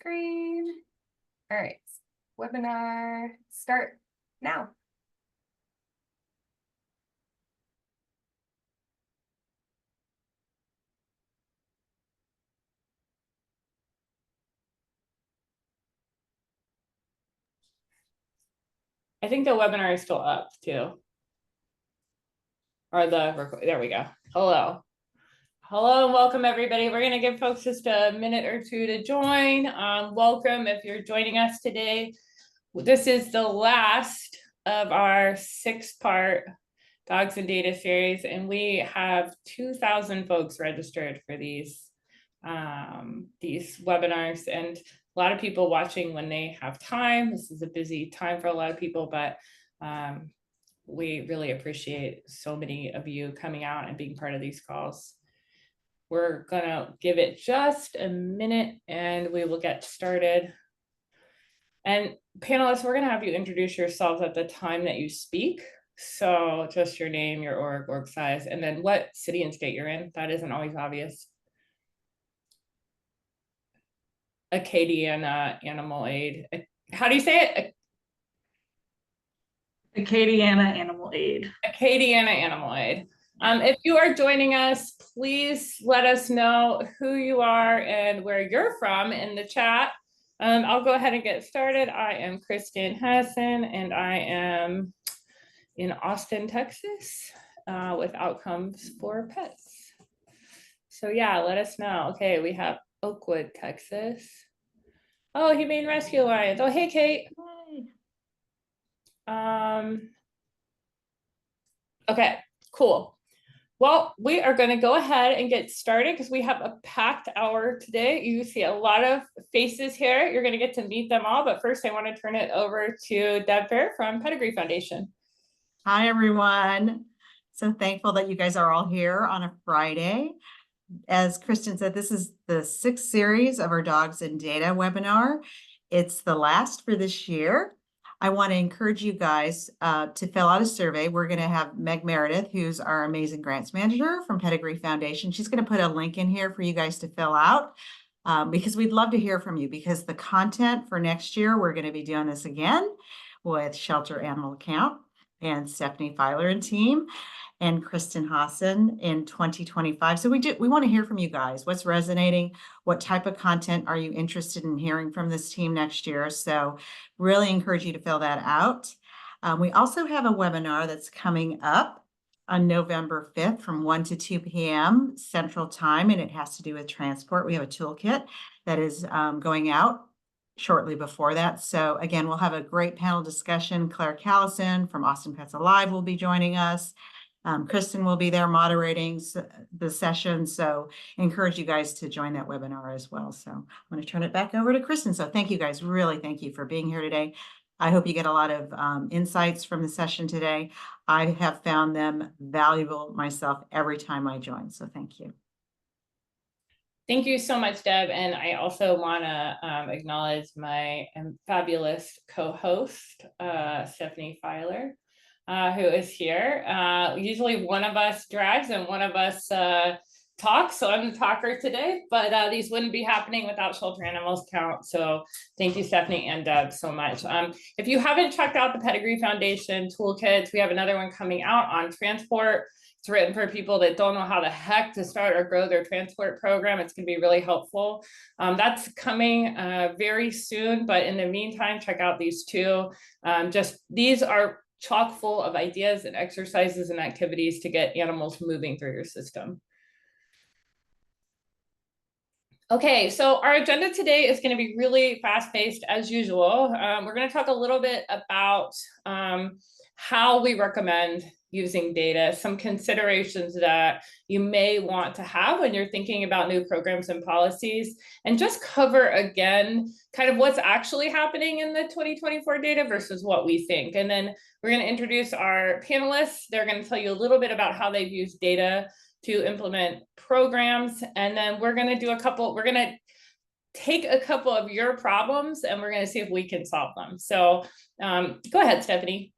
screen. All right, webinar start now. I think the webinar is still up too. Or there we go. Hello. Hello and welcome everybody. We're gonna give folks just a minute or two to join. Welcome if you're joining us today. This is the last of our 6-part Dogs and Data series, and we have 2,000 folks registered for these webinars, and a lot of people watching when they have time. This is a busy time for a lot of people, but we really appreciate so many of you coming out and being part of these calls. We're gonna give it just a minute and we will get started. And panelists, we're gonna have you introduce yourselves at the time that you speak. So just your name, your org size, and then what city and state you're in. That isn't always obvious. Acadiana Animal Aid. How do you say it? Acadiana Animal Aid. Acadiana Animal Aid. If you are joining us, please let us know who you are and where you're from in the chat. I'll go ahead and get started. I am Kristen Hassan, and I am in Austin, Texas, with Outcomes for Pets. So yeah, let us know. Okay, we have Oakwood, Texas. Oh, Humane Rescue Alliance. Oh, hey, Kate. Hi. Okay, cool. Well, we are going to go ahead and get started because we have a packed hour today. You see a lot of faces here. You're going to get to meet them all. But first, I want to turn it over to Deb Fair from Pedigree Foundation. Hi, everyone. So thankful that you guys are all here on a Friday. As Kristen said, this is the 6th series of our Dogs and Data webinar. It's the last for this year. I want to encourage you guys to fill out a survey. We're going to have Meg Meredith, who's our amazing grants manager from Pedigree Foundation. She's going to put a link in here for you guys to fill out because we'd love to hear from you, because the content for next year, we're going to be doing this again with Shelter Animal Account and Stephanie Filer and team, and Kristen Hassan in 2025. So we want to hear from you guys. What's resonating? What type of content are you interested in hearing from this team next year? So really encourage you to fill that out. We also have a webinar that's coming up on November 5th from 1 to 2 p.m. Central Time, and it has to do with transport. We have a toolkit that is going out shortly before that. So again, we'll have a great panel discussion. Claire Callison from Austin Pets Alive will be joining us. Kristen will be there moderating the session. So encourage you guys to join that webinar as well. So I'm going to turn it back over to Kristen. So thank you guys. Really thank you for being here today. I hope you get a lot of insights from the session today. I have found them valuable myself every time I join. So thank you. Thank you so much, Deb. And I also want to acknowledge my fabulous co-host, Stephanie Filer, who is here. Usually one of us drags and one of us talks, so I'm the talker today, but these wouldn't be happening without Shelter Animals Count. So thank you, Stephanie and Deb, so much. If you haven't checked out the Pedigree Foundation toolkits, we have another one coming out on transport. It's written for people that don't know how the heck to start or grow their transport program. It's going to be really helpful. That's coming very soon, but in the meantime, check out these two. These are chock full of ideas and exercises and activities to get animals moving through your system. Okay, so our agenda today is going to be really fast-paced as usual. We're going to talk a little bit about how we recommend using data, some considerations that you may want to have when you're thinking about new programs and policies, and just cover again kind of what's actually happening in the 2024 data versus what we think. And then we're going to introduce our panelists. They're going to tell you a little bit about how they've used data to implement programs. And then we're going to take a couple of your problems and we're going to see if we can solve them. So go ahead, Stephanie.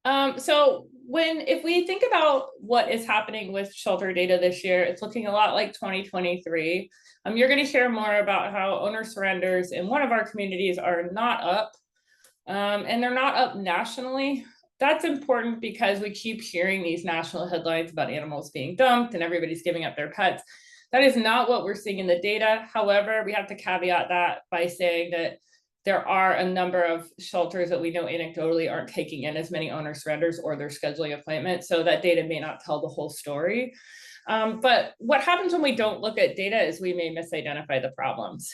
So if we think about what is happening with shelter data this year, it's looking a lot like 2023. You're going to hear more about how owner surrenders in one of our communities are not up, and they're not up nationally. That's important because we keep hearing these national headlines about animals being dumped and everybody's giving up their pets. That is not what we're seeing in the data. However, we have to caveat that by saying that there are a number of shelters that we know anecdotally aren't taking in as many owner surrenders or they're scheduling appointments. So that data may not tell the whole story. But what happens when we don't look at data is we may misidentify the problems.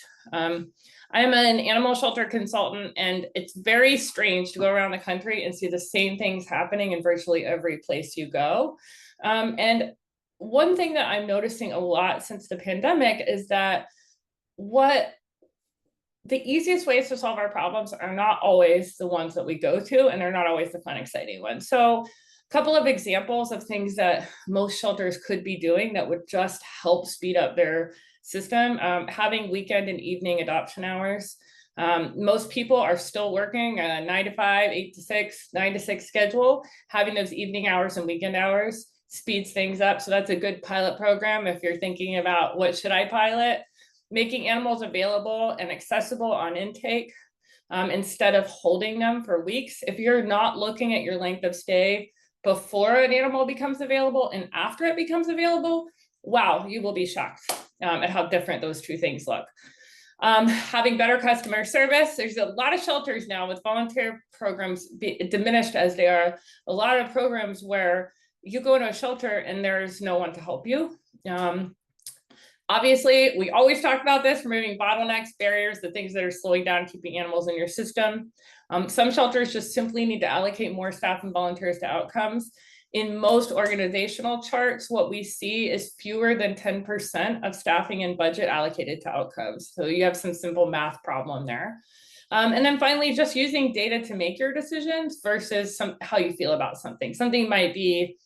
I'm an animal shelter consultant, and it's very strange to go around the country and see the same things happening in virtually every place you go. And one thing that I'm noticing a lot since the pandemic is that the easiest ways to solve our problems are not always the ones that we go to, and they're not always the fun, exciting ones. So a couple of examples of things that most shelters could be doing that would just help speed up their system, having weekend and evening adoption hours. Most people are still working a 9 to 5, 8 to 6, 9 to 6 schedule. Having those evening hours and weekend hours speeds things up. So that's a good pilot program if you're thinking about what should I pilot. Making animals available and accessible on intake instead of holding them for weeks. If you're not looking at your length of stay before an animal becomes available and after it becomes available, wow, you will be shocked at how different those two things look. Having better customer service. There's a lot of shelters now with volunteer programs diminished as they are. A lot of programs where you go into a shelter and there's no one to help you. Obviously, we always talk about this, removing bottlenecks, barriers, the things that are slowing down keeping animals in your system. Some shelters just simply need to allocate more staff and volunteers to outcomes. In most organizational charts, what we see is fewer than 10% of staffing and budget allocated to outcomes. So you have some simple math problem there. And then finally, just using data to make your decisions versus how you feel about something. Something might be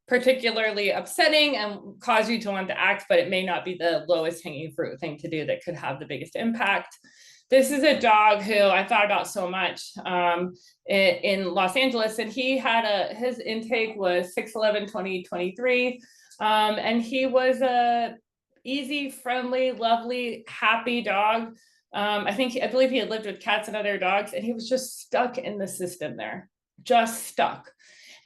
particularly upsetting and cause you to want to act, but it may not be the lowest hanging fruit thing to do that could have the biggest impact. This is a dog who I thought about so much in Los Angeles, and he had his intake was 6/11/2023, and he was a easy, friendly, lovely, happy dog. I believe he had lived with cats and other dogs, and he was just stuck in the system there, just stuck.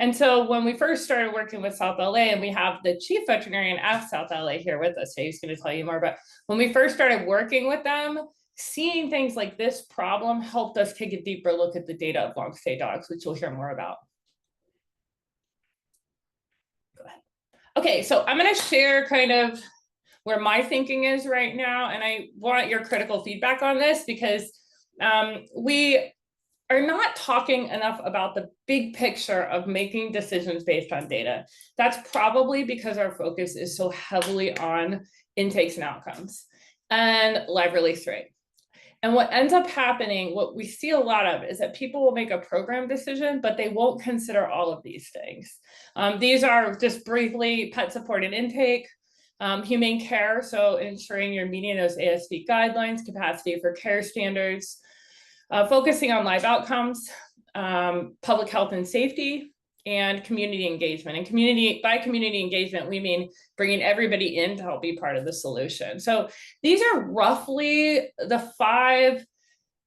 And so when we first started working with South LA, and we have the chief veterinarian at South LA here with us, so he's going to tell you more about when we first started working with them, seeing things like this problem helped us take a deeper look at the data of long stay dogs, which you'll hear more about. Go ahead. Okay, so I'm going to share kind of where my thinking is right now, and I want your critical feedback on this because we are not talking enough about the big picture of making decisions based on data. That's probably because our focus is so heavily on intakes and outcomes and live release rate. And what ends up happening, what we see a lot of, is that people will make a program decision, but they won't consider all of these things. These are just briefly pet supported intake, humane care, so ensuring you're meeting those ASD guidelines, capacity for care standards, focusing on live outcomes, public health and safety, and community engagement. And by community engagement, we mean bringing everybody in to help be part of the solution. So these are roughly the 5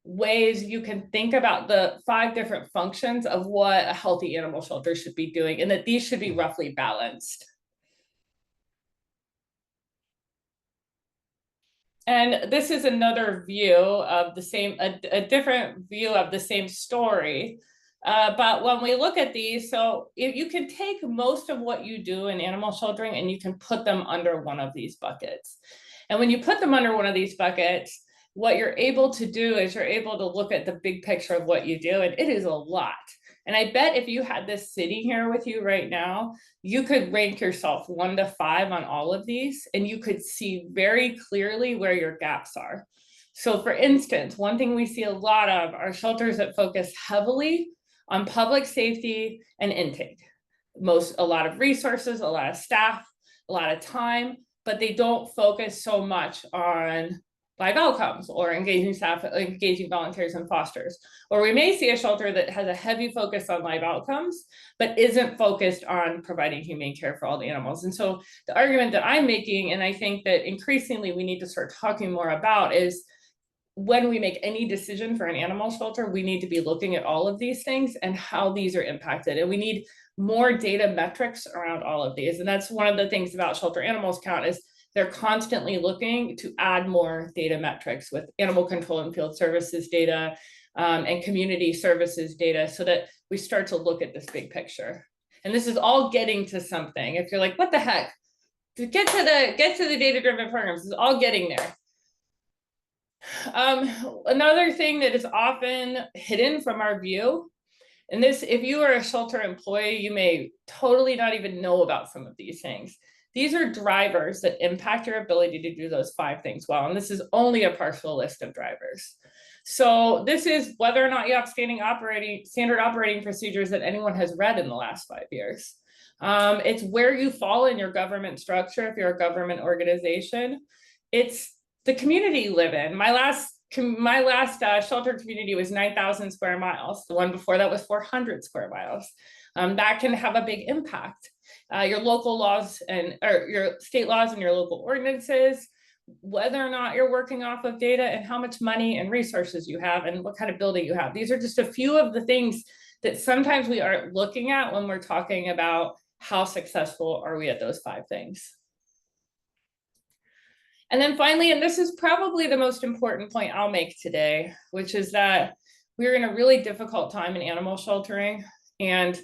ways you can think about the 5 different functions of what a healthy animal shelter should be doing, and that these should be roughly balanced. And this is another view of the same, a different view of the same story. But when we look at these, so you can take most of what you do in animal sheltering and you can put them under one of these buckets. And when you put them under one of these buckets, what you're able to do is you're able to look at the big picture of what you do, and it is a lot. And I bet if you had this sitting here with you right now, you could rank yourself 1 to 5 on all of these, and you could see very clearly where your gaps are. So for instance, one thing we see a lot of are shelters that focus heavily on public safety and intake. A lot of resources, a lot of staff, a lot of time, but they don't focus so much on live outcomes or engaging staff, engaging volunteers and fosters. Or we may see a shelter that has a heavy focus on live outcomes, but isn't focused on providing humane care for all the animals. And so the argument that I'm making, and I think that increasingly we need to start talking more about, is when we make any decision for an animal shelter, we need to be looking at all of these things and how these are impacted. And we need more data metrics around all of these. And that's one of the things about Shelter Animals Count is they're constantly looking to add more data metrics with animal control and field services data and community services data so that we start to look at this big picture. And this is all getting to something. If you're like, what the heck? To get to the data-driven programs, this is all getting there. Another thing that is often hidden from our view, and this, if you are a shelter employee, you may totally not even know about some of these things. These are drivers that impact your ability to do those 5 things well. And this is only a partial list of drivers. So this is whether or not you have standard operating procedures that anyone has read in the last 5 years. It's where you fall in your government structure if you're a government organization. It's the community you live in. My last shelter community was 9,000 square miles. The one before that was 400 square miles. That can have a big impact. Your local laws or your state laws and your local ordinances, whether or not you're working off of data and how much money and resources you have and what kind of building you have. These are just a few of the things that sometimes we aren't looking at when we're talking about how successful are we at those 5 things. And then finally, and this is probably the most important point I'll make today, which is that we're in a really difficult time in animal sheltering, and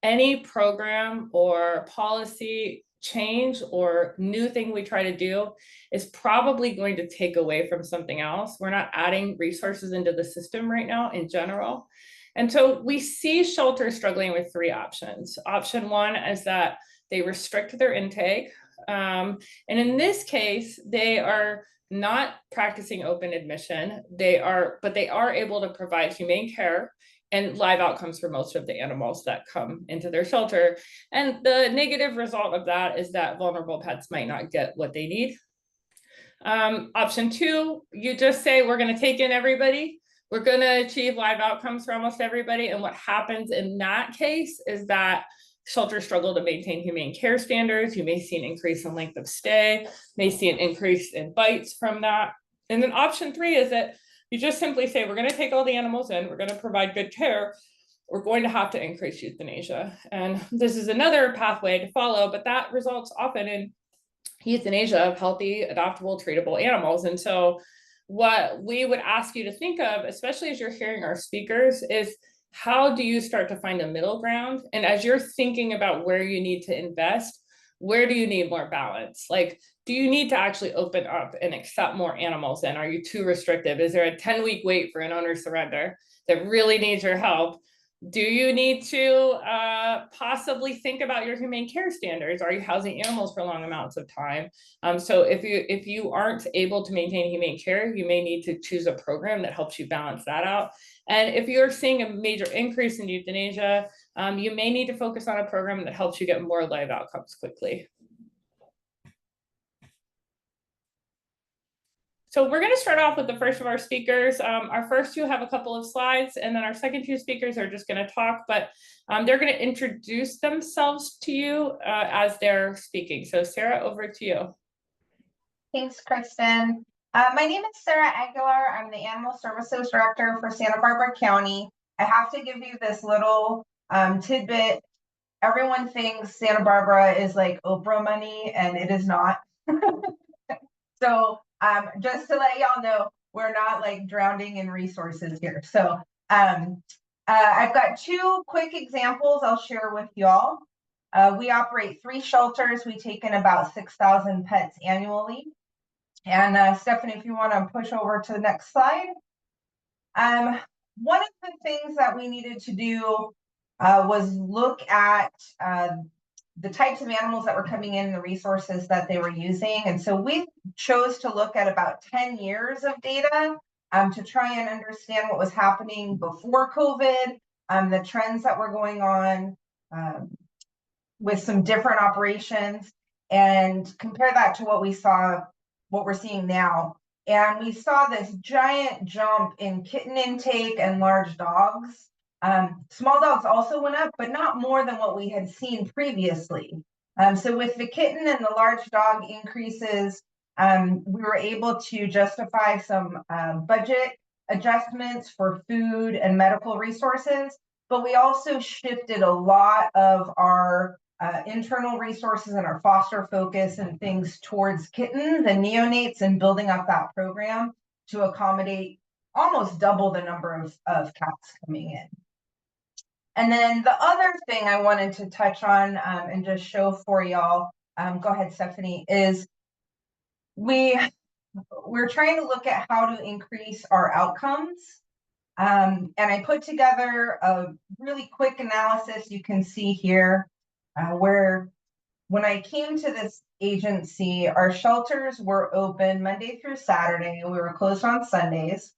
any program or policy change or new thing we try to do is probably going to take away from something else. We're not adding resources into the system right now in general. And so we see shelters struggling with 3 options. Option 1 is that they restrict their intake. And in this case, they are not practicing open admission. But they are able to provide humane care and live outcomes for most of the animals that come into their shelter. And the negative result of that is that vulnerable pets might not get what they need. Option 2, you just say, we're going to take in everybody. We're going to achieve live outcomes for almost everybody. And what happens in that case is that shelters struggle to maintain humane care standards. You may see an increase in length of stay, may see an increase in bites from that. And then option 3 is that you just simply say, we're going to take all the animals in, we're going to provide good care, we're going to have to increase euthanasia. And this is another pathway to follow, but that results often in euthanasia of healthy, adoptable, treatable animals. And so what we would ask you to think of, especially as you're hearing our speakers, is how do you start to find a middle ground? And as you're thinking about where you need to invest, where do you need more balance? Like, do you need to actually open up and accept more animals in? Are you too restrictive? Is there a 10-week wait for an owner surrender that really needs your help? Do you need to possibly think about your humane care standards? Are you housing animals for long amounts of time? So if you aren't able to maintain humane care, you may need to choose a program that helps you balance that out. And if you're seeing a major increase in euthanasia, you may need to focus on a program that helps you get more live outcomes quickly. So we're going to start off with the first of our speakers. Our first 2 have a couple of slides, and then our second 2 speakers are just going to talk, but they're going to introduce themselves to you as they're speaking. So Sarah, over to you. Thanks, Kristen. My name is Sarah Aguilar. I'm the Animal Services Director for Santa Barbara County. I have to give you this little tidbit. Everyone thinks Santa Barbara is like Oprah money, and it is not. So just to let y'all know, we're not like drowning in resources here. So I've got 2 quick examples I'll share with y'all. We operate 3 shelters. We take in about 6,000 pets annually. And Stephanie, if you want to push over to the next slide. One of the things that we needed to do was look at the types of animals that were coming in, the resources that they were using. And so we chose to look at about 10 years of data to try and understand what was happening before COVID, the trends that were going on with some different operations, and compare that to what we're seeing now. And we saw this giant jump in kitten intake and large dogs. Small dogs also went up, but not more than what we had seen previously. So with the kitten and the large dog increases, we were able to justify some budget adjustments for food and medical resources, but we also shifted a lot of our internal resources and our foster focus and things towards kittens and neonates and building up that program to accommodate almost double the number of cats coming in. And then the other thing I wanted to touch on and just show for y'all, go ahead, Stephanie, is we're trying to look at how to increase our outcomes. And I put together a really quick analysis you can see here where when I came to this agency, our shelters were open Monday through Saturday. We were closed on Sundays.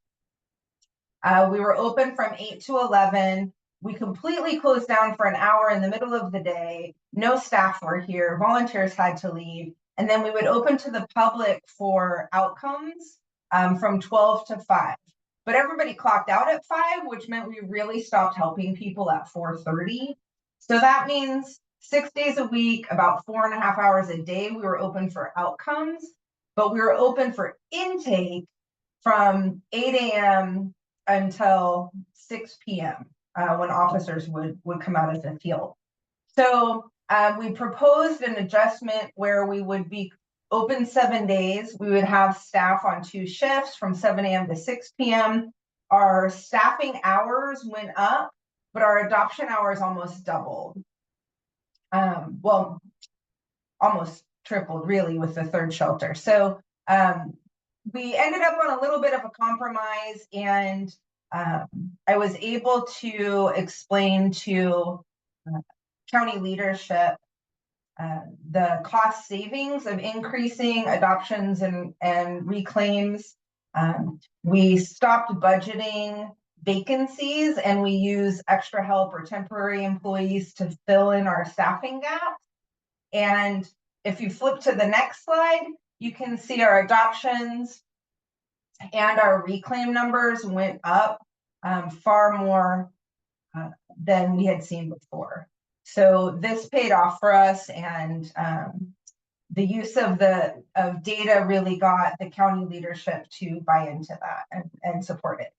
We were open from 8 to 11. We completely closed down for an hour in the middle of the day. No staff were here. Volunteers had to leave. And then we would open to the public for outcomes from 12 to 5. But everybody clocked out at 5, which meant we really stopped helping people at 4:30. So that means 6 days a week, about 4.5 hours a day, we were open for outcomes, but we were open for intake from 8 a.m. until 6 p.m. When officers would come out of the field. So we proposed an adjustment where we would be open 7 days. We would have staff on 2 shifts from 7 a.m. to 6 p.m. Our staffing hours went up, but our adoption hours almost doubled. Well, almost tripled really with the 3rd shelter. So we ended up on a little bit of a compromise, and I was able to explain to county leadership the cost savings of increasing adoptions and reclaims. We stopped budgeting vacancies and we use extra help or temporary employees to fill in our staffing gaps. And if you flip to the next slide, you can see our adoptions and our reclaim numbers went up far more than we had seen before. So this paid off for us, and the use of data really got the county leadership to buy into that and support it.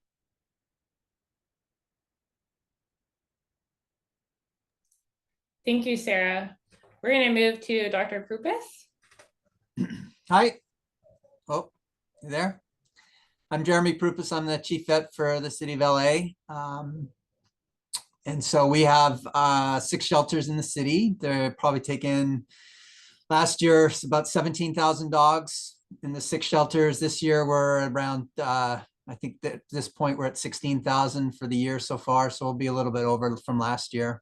Thank you, Sarah. We're going to move to Dr. Prupis. Hi. Oh, you there? I'm Jeremy Prupis. I'm the chief vet for the city of LA. And so we have 6 shelters in the city. They're probably taken last year about 17,000 dogs in the 6 shelters. This year we're around, I think that at this point we're at 16,000 for the year so far. So we'll be a little bit over from last year.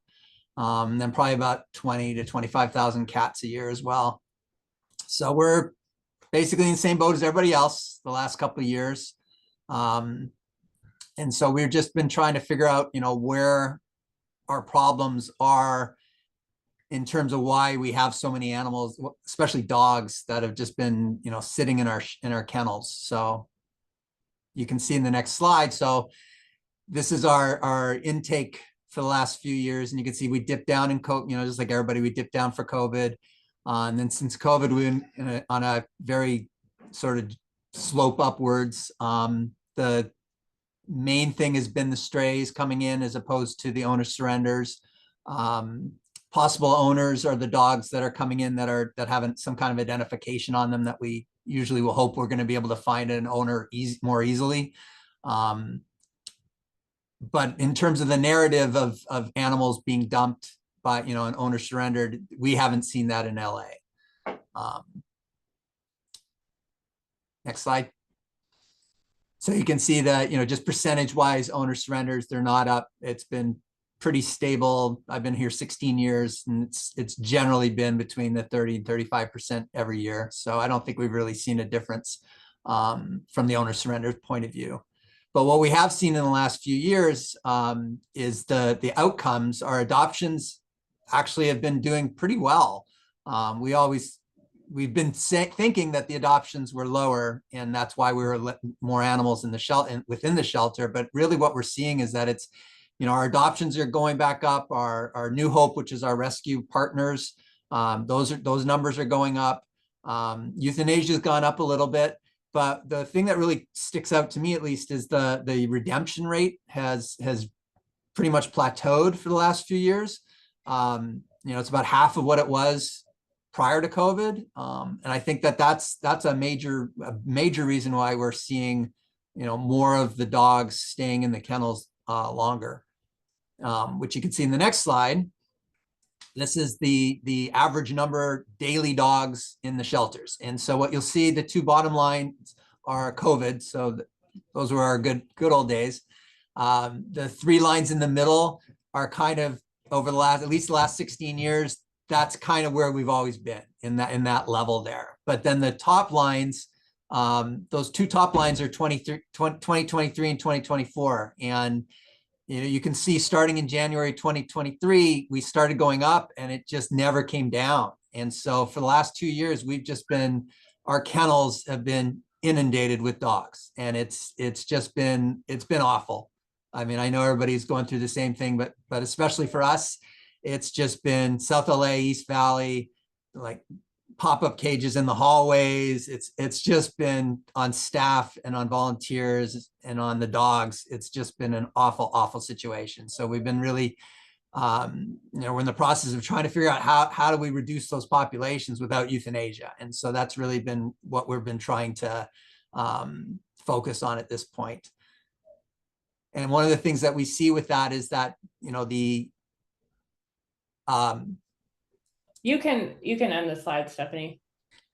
Then probably about 20 to 25,000 cats a year as well. So we're basically in the same boat as everybody else the last couple of years. And so we've just been trying to figure out, where our problems are in terms of why we have so many animals, especially dogs, that have just been, sitting in our kennels. So you can see in the next slide. So this is our intake for the last few years, and you can see we dipped down in COVID, just like everybody, we dipped down for COVID. And then since COVID, we've been on a very sort of slope upwards. The main thing has been the strays coming in as opposed to the owner surrenders. Possible owners are the dogs that are coming in that have some kind of identification on them that we usually will hope we're going to be able to find an owner more easily. But in terms of the narrative of animals being dumped by, an owner surrendered, we haven't seen that in LA. Next slide. So you can see that, just percentage wise owner surrenders, they're not up. It's been pretty stable. I've been here 16 years and it's generally been between the 30 and 35% every year. So I don't think we've really seen a difference from the owner surrender point of view. But what we have seen in the last few years is the outcomes. Our adoptions actually have been doing pretty well. We always we've been thinking that the adoptions were lower, and that's why we were more animals in the shelter within the shelter. But really, what we're seeing is that it's, our adoptions are going back up. Our New Hope, which is our rescue partners, those numbers are going up. Euthanasia has gone up a little bit, but the thing that really sticks out to me, at least, is the redemption rate has pretty much plateaued for the last few years. It's about half of what it was prior to COVID. And I think that's a major reason why we're seeing, more of the dogs staying in the kennels longer, which you can see in the next slide. This is the average number daily dogs in the shelters. And so what you'll see, the two bottom lines are COVID. So those were our good old days. The three lines in the middle are kind of over at least the last 16 years, that's kind of where we've always been in that level there. But then the top lines, those two top lines are 2023 and 2024. And you can see starting in January 2023, we started going up and it just never came down. And so for the last 2 years, our kennels have been inundated with dogs, and it's been awful. I mean, I know everybody's going through the same thing, but especially for us, it's just been South LA, East Valley, like pop-up cages in the hallways. It's just been on staff and on volunteers and on the dogs. It's just been an awful situation. So we've been really, we're in the process of trying to figure out how do we reduce those populations without euthanasia. And so that's really been what we've been trying to focus on at this point. And one of the things that we see with that is that, You can end the slide, Stephanie.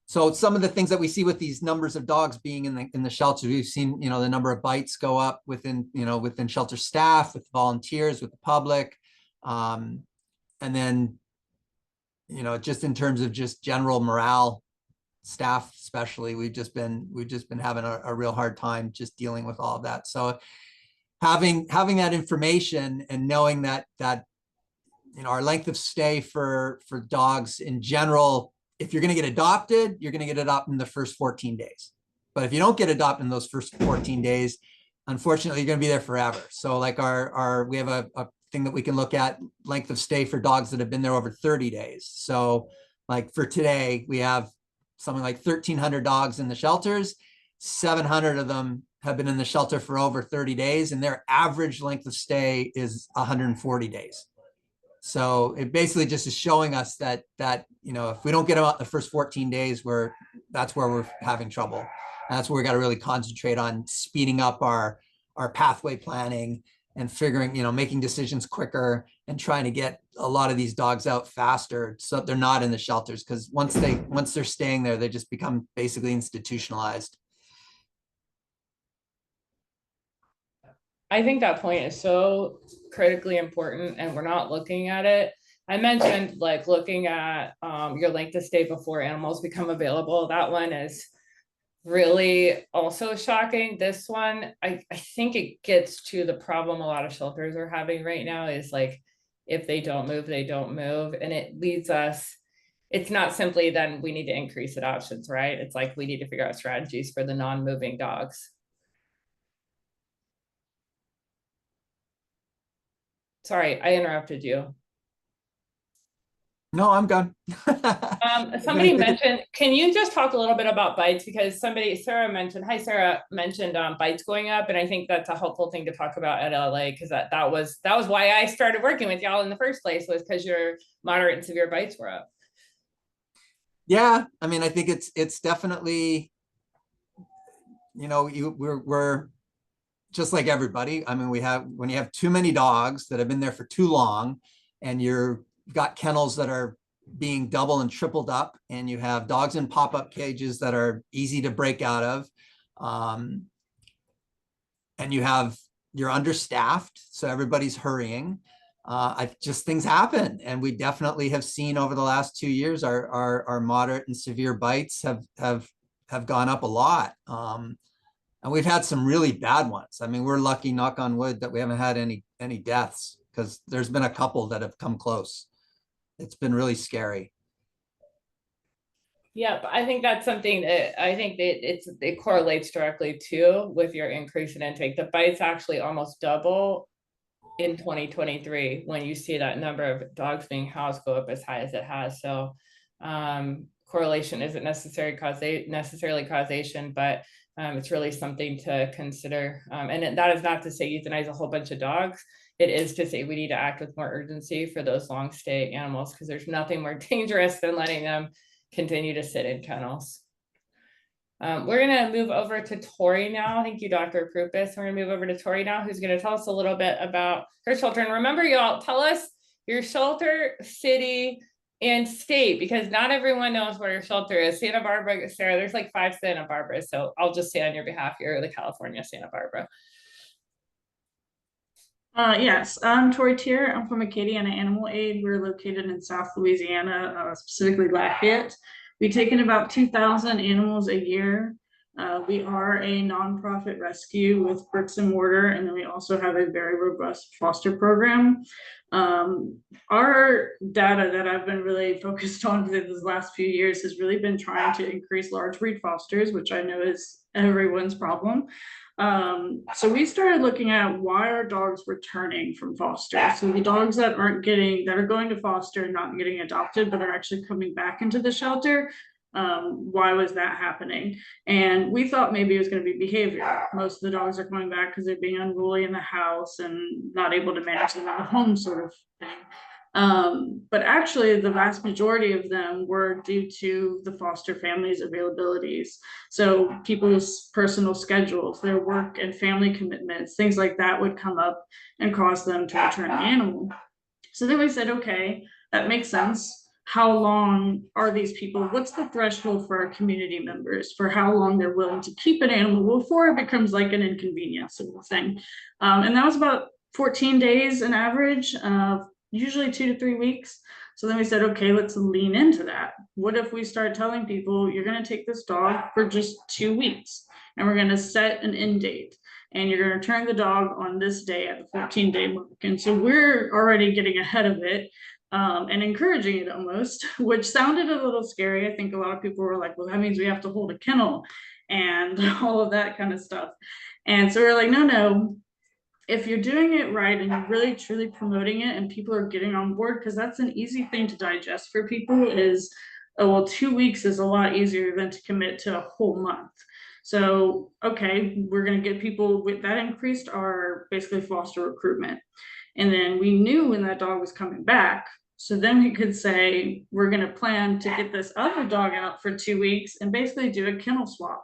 so some of the things that we see with these numbers of dogs being in the shelter, we've seen, the number of bites go up within shelter staff, with volunteers, with the public. And then, just in terms of just general morale, staff especially, we've just been having a real hard time just dealing with all of that. So having that information and knowing that our length of stay for dogs in general, if you're going to get adopted, you're going to get adopted in the first 14 days. But if you don't get adopted in those first 14 days, unfortunately, you're going to be there forever. So like we have a thing that we can look at, length of stay for dogs that have been there over 30 days. So like for today, we have something like 1,300 dogs in the shelters. 700 of them have been in the shelter for over 30 days, and their average length of stay is 140 days. So it basically just is showing us that if we don't get them out the first 14 days, that's where we're having trouble. And that's where we got to really concentrate on speeding up our pathway planning and figuring, making decisions quicker and trying to get a lot of these dogs out faster so that they're not in the shelters. Because once they're staying there, they just become basically institutionalized. I think that point is so critically important, and we're not looking at it. I mentioned like looking at your length of stay before animals become available. That one is really also shocking. This one, I think it gets to the problem a lot of shelters are having right now is like, if they don't move, they don't move. And it leads us, it's not simply then we need to increase adoptions, right? It's like we need to figure out strategies for the non-moving dogs. Sorry, I interrupted you. No, I'm good. Somebody mentioned, can you just talk a little bit about bites? Because Sarah mentioned bites going up. And I think that's a helpful thing to talk about at LA, because that was why I started working with y'all in the first place, was because your moderate and severe bites were up. Yeah, I mean, I think it's definitely, we're just like everybody. I mean, when you have too many dogs that have been there for too long, and you've got kennels that are being double and tripled up, and you have dogs in pop-up cages that are easy to break out of, and you're understaffed, so everybody's hurrying. Things happen, and we definitely have seen over the last 2 years our moderate and severe bites have gone up a lot. And we've had some really bad ones. I mean, we're lucky, knock on wood, that we haven't had any deaths, because there's been a couple that have come close. It's been really scary. Yep, I think that's something that I think that it correlates directly too with your increase in intake. The bites actually almost double in 2023 when you see that number of dogs being housed go up as high as it has. So correlation isn't necessarily causation, but it's really something to consider. And that is not to say euthanize a whole bunch of dogs. It is to say we need to act with more urgency for those long stay animals, because there's nothing more dangerous than letting them continue to sit in kennels. We're gonna move over to Tori now. Thank you, Dr. Krupis. We're gonna move over to Tori now, who's gonna tell us a little bit about her shelter. And remember, y'all, tell us your shelter, city, and state, because not everyone knows where your shelter is. Santa Barbara, Sarah, there's like 5 Santa Barbaras, so I'll just say on your behalf, you're the California Santa Barbara. Yes, I'm Tori Tier. I'm from Acadiana Animal Aid. We're located in South Louisiana, specifically Lafayette. We take in about 2,000 animals a year. We are a nonprofit rescue with bricks and mortar, and then we also have a very robust foster program. Our data that I've been really focused on for these last few years has really been trying to increase large breed fosters, which I know is everyone's problem. So we started looking at why are dogs returning from foster. So the dogs that are going to foster and not getting adopted, but are actually coming back into the shelter. Why was that happening? And we thought maybe it was going to be behavior. Most of the dogs are coming back because they're being unruly in the house and not able to manage them in the home, sort of thing. But actually the vast majority of them were due to the foster families' availabilities. So people's personal schedules, their work and family commitments, things like that would come up and cause them to return the animal. So then we said, okay, that makes sense. How long are these people? What's the threshold for our community members for how long they're willing to keep an animal before it becomes like an inconvenience sort of thing? And that was about 14 days on average, usually 2 to 3 weeks. So then we said, okay, let's lean into that. What if we start telling people you're going to take this dog for just 2 weeks and we're going to set an end date and you're going to return the dog on this day at the 14-day mark? And so we're already getting ahead of it. And encouraging it almost, which sounded a little scary. I think a lot of people were like, well, that means we have to hold a kennel and all of that kind of stuff. And so we're like, no, if you're doing it right and you're really truly promoting it and people are getting on board, because that's an easy thing to digest for people is, oh, well, 2 weeks is a lot easier than to commit to a whole month. So, okay, we're going to get people with that increased our basically foster recruitment. And then we knew when that dog was coming back. So then we could say, we're going to plan to get this other dog out for 2 weeks and basically do a kennel swap.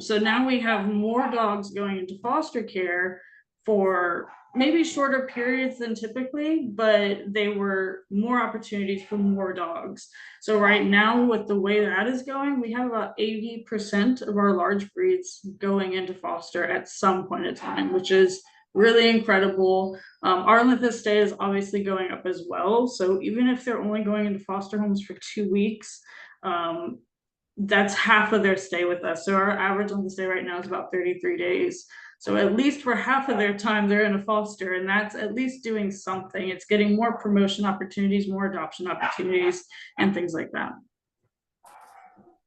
So now we have more dogs going into foster care for maybe shorter periods than typically, but they were more opportunities for more dogs. So right now, with the way that is going, we have about 80% of our large breeds going into foster at some point in time, which is really incredible. Our length of stay is obviously going up as well. So even if they're only going into foster homes for 2 weeks, that's half of their stay with us. So our average length of stay right now is about 33 days. So at least for half of their time, they're in a foster, and that's at least doing something. It's getting more promotion opportunities, more adoption opportunities, and things like that.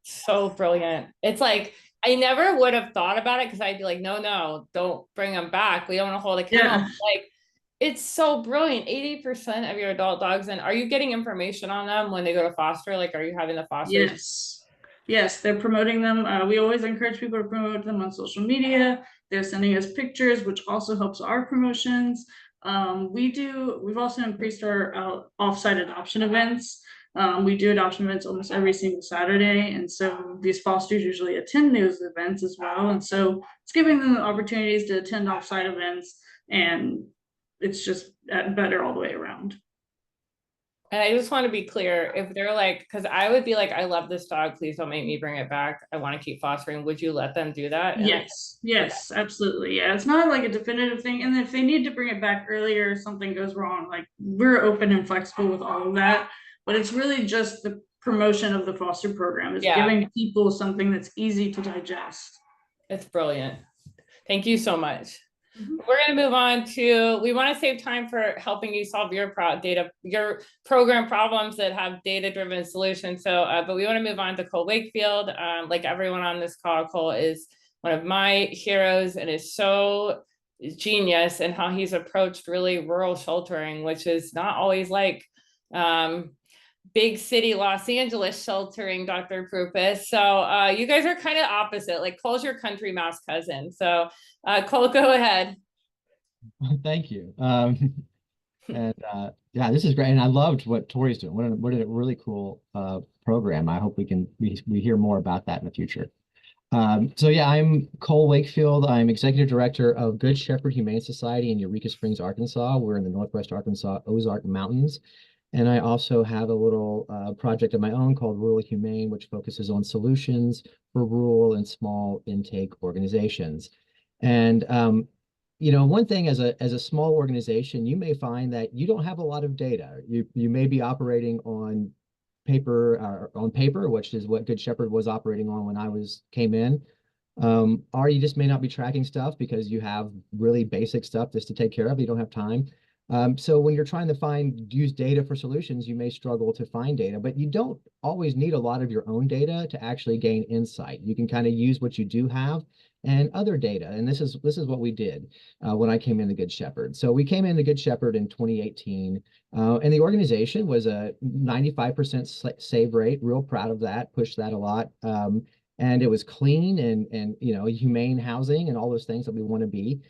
So brilliant. It's like, I never would have thought about it because I'd be like, no, don't bring them back. We don't want to hold a kennel. Yeah. Like, it's so brilliant. 80% of your adult dogs. And are you getting information on them when they go to foster? Like, are you having the foster? Yes, they're promoting them. We always encourage people to promote them on social media. They're sending us pictures, which also helps our promotions. We've also increased our offsite adoption events. We do adoption events almost every single Saturday. And so these fosters usually attend those events as well. And so it's giving them the opportunities to attend offsite events, and it's just better all the way around. And I just want to be clear, if they're like, because I would be like, I love this dog, please don't make me bring it back. I want to keep fostering. Would you let them do that? And Yes, absolutely. Yeah, it's not like a definitive thing. And if they need to bring it back earlier, if something goes wrong, like we're open and flexible with all of that. But it's really just the promotion of the foster program. It's giving people something that's easy to digest. It's brilliant. Thank you so much. We're going to move on to, we want to save time for helping you solve your your program problems that have data-driven solutions. So, but we want to move on to Cole Wakefield. Like everyone on this call, Cole is one of my heroes and is so genius in how he's approached really rural sheltering, which is not always like big city Los Angeles sheltering, Dr. Prupus. So you guys are kind of opposite. Like Cole's your country mouse cousin. So Cole, go ahead. Thank you. And yeah, this is great. And I loved what Tori's doing. What a really cool program. I hope we hear more about that in the future. So yeah, I'm Cole Wakefield. I'm Executive Director of Good Shepherd Humane Society in Eureka Springs, Arkansas. We're in the Northwest Arkansas Ozark Mountains. And I also have a little project of my own called Rural Humane, which focuses on solutions for rural and small intake organizations. And you know, one thing as a small organization, you may find that you don't have a lot of data. You may be operating on paper, which is what Good Shepherd was operating on when I came in. Or you just may not be tracking stuff because you have really basic stuff just to take care of. You don't have time. So when you're trying to use data for solutions, you may struggle to find data, but you don't always need a lot of your own data to actually gain insight. You can kind of use what you do have and other data. And this is what we did when I came into Good Shepherd. So we came into Good Shepherd in 2018, and the organization was a 95% save rate. Real proud of that. Pushed that a lot. And it was clean and you know, humane housing and all those things that we want to be.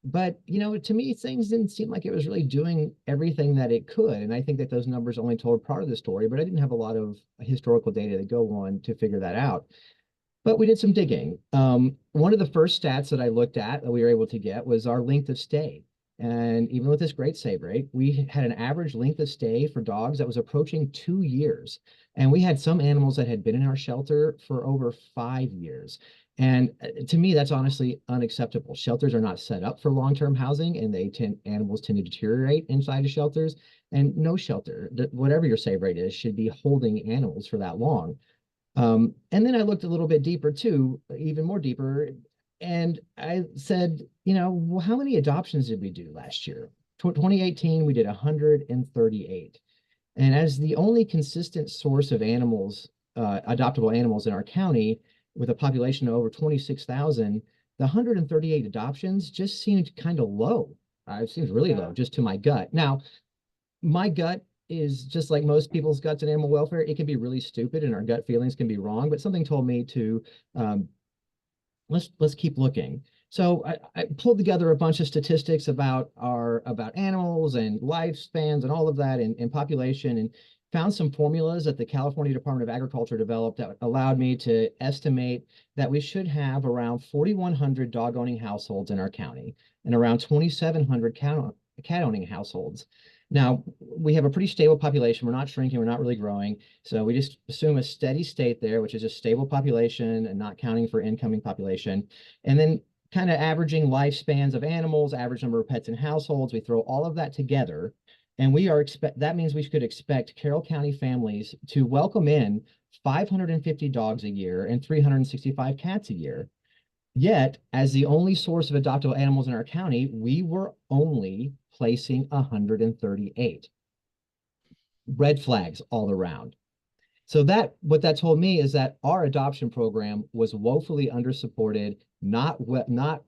But, you know, to me, things didn't seem like it was really doing everything that it could. And I think that those numbers only told part of the story, but I didn't have a lot of historical data to go on to figure that out. But we did some digging. One of the first stats that I looked at that we were able to get was our length of stay. And even with this great save rate, we had an average length of stay for dogs that was approaching 2 years. And we had some animals that had been in our shelter for over 5 years. And to me, that's honestly unacceptable. Shelters are not set up for long-term housing, and animals tend to deteriorate inside of shelters. And no shelter, whatever your save rate is, should be holding animals for that long. And then I looked a little bit deeper too, even more deeper, and I said, you know, well, how many adoptions did we do last year? 2018, we did 138. And as the only consistent source of animals, adoptable animals in our county, with a population of over 26,000, the 138 adoptions just seemed kind of low. It seems really low just to my gut. Now, my gut is just like most people's guts in animal welfare. It can be really stupid and our gut feelings can be wrong, but something told me to let's keep looking. So I pulled together a bunch of statistics about animals and lifespans and all of that and population, and found some formulas that the California Department of Agriculture developed that allowed me to estimate that we should have around 4,100 dog-owning households in our county and around 2,700 cat-owning households. Now, we have a pretty stable population. We're not shrinking. We're not really growing. So we just assume a steady state there, which is a stable population and not counting for incoming population. And then kind of averaging lifespans of animals, average number of pets in households. We throw all of that together. And that means we could expect Carroll County families to welcome in 550 dogs a year and 365 cats a year. Yet, as the only source of adoptable animals in our county, we were only placing 138. Red flags all around. So what that told me is that our adoption program was woefully undersupported, not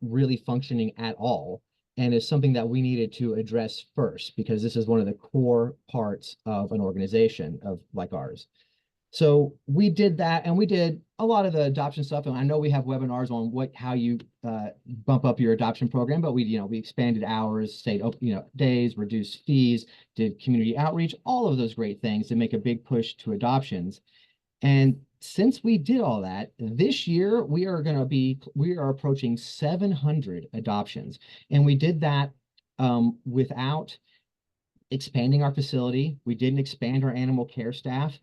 really functioning at all, and is something that we needed to address first, because this is one of the core parts of an organization like ours. So we did that, and we did a lot of the adoption stuff. And I know we have webinars on how you bump up your adoption program, but we expanded hours, stayed open, days, reduced fees, did community outreach, all of those great things to make a big push to adoptions. And since we did all that, this year we are approaching 700 adoptions, and we did that without expanding our facility. We didn't expand our animal care staff.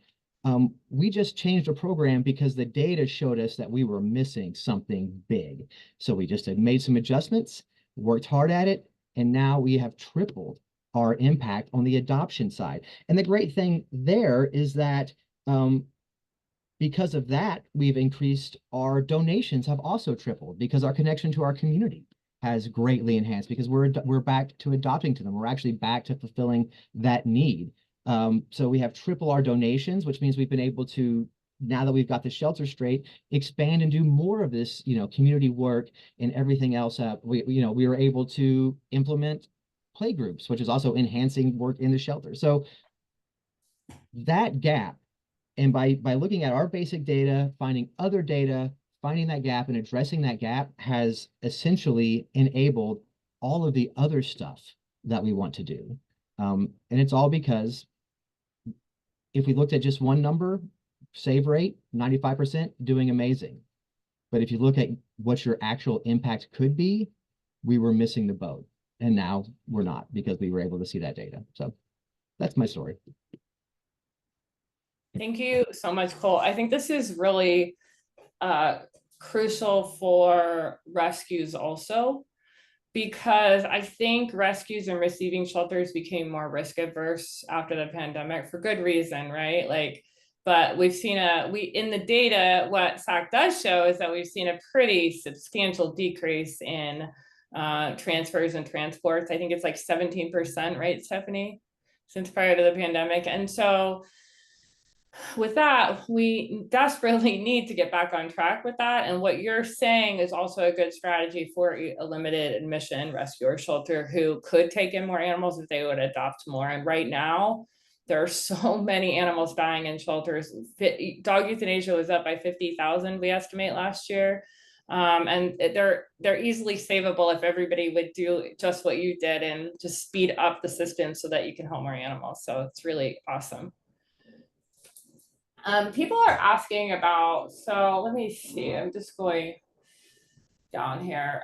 We just changed our program because the data showed us that we were missing something big. So we just had made some adjustments, worked hard at it, and now we have tripled our impact on the adoption side. And the great thing there is that because of that, we've increased our donations have also tripled because our connection to our community has greatly enhanced because we're back to adopting to them. We're actually back to fulfilling that need. So we have triple our donations, which means we've been able to, now that we've got the shelter straight, expand and do more of this, community work and everything else. We were able to implement play groups, which is also enhancing work in the shelter. So that gap, and by looking at our basic data, finding other data, finding that gap and addressing that gap has essentially enabled all of the other stuff that we want to do. And it's all because if we looked at just one number, save rate, 95%, doing amazing. But if you look at what your actual impact could be, we were missing the boat. And now we're not, because we were able to see that data. So that's my story. Thank you so much, Cole. I think this is really crucial for rescues also, because I think rescues and receiving shelters became more risk averse after the pandemic for good reason, right? But we've seen in the data, what SAC does show is that we've seen a pretty substantial decrease in transfers and transports. I think it's like 17%, right, Stephanie, since prior to the pandemic. And so with that, we desperately need to get back on track with that. And what you're saying is also a good strategy for a limited admission rescue or shelter who could take in more animals if they would adopt more. And right now, there are so many animals dying in shelters. Dog euthanasia was up by 50,000, we estimate, last year. And they're easily savable if everybody would do just what you did and just speed up the system so that you can help more animals. So it's really awesome. People are asking about, so let me see, I'm just going down here.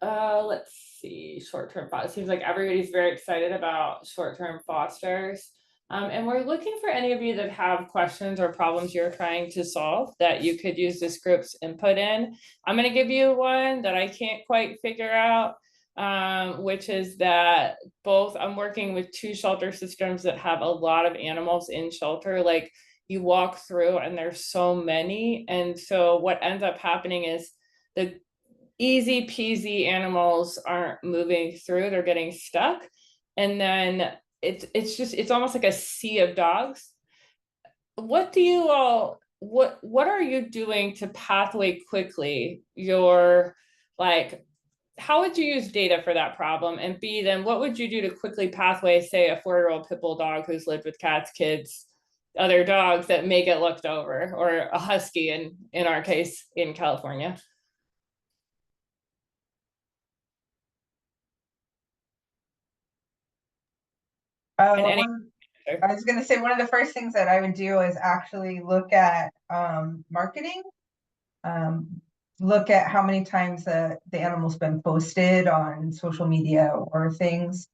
Let's see, short-term fosters. It seems like everybody's very excited about short-term fosters. And we're looking for any of you that have questions or problems you're trying to solve that you could use this group's input in. I'm going to give you one that I can't quite figure out, which is that I'm working with 2 shelter systems that have a lot of animals in shelter. Like, you walk through and there's so many. And so what ends up happening is the easy peasy animals aren't moving through, they're getting stuck. And then it's almost like a sea of dogs. What are you doing to pathway quickly your, like, how would you use data for that problem? And B, then what would you do to quickly pathway, say, a 4-year-old pit bull dog who's lived with cats, kids, other dogs that may get looked over, or a husky in our case in California? And any I was gonna say, one of the first things that I would do is actually look at marketing. Look at how many times the animal's been posted on social media or things.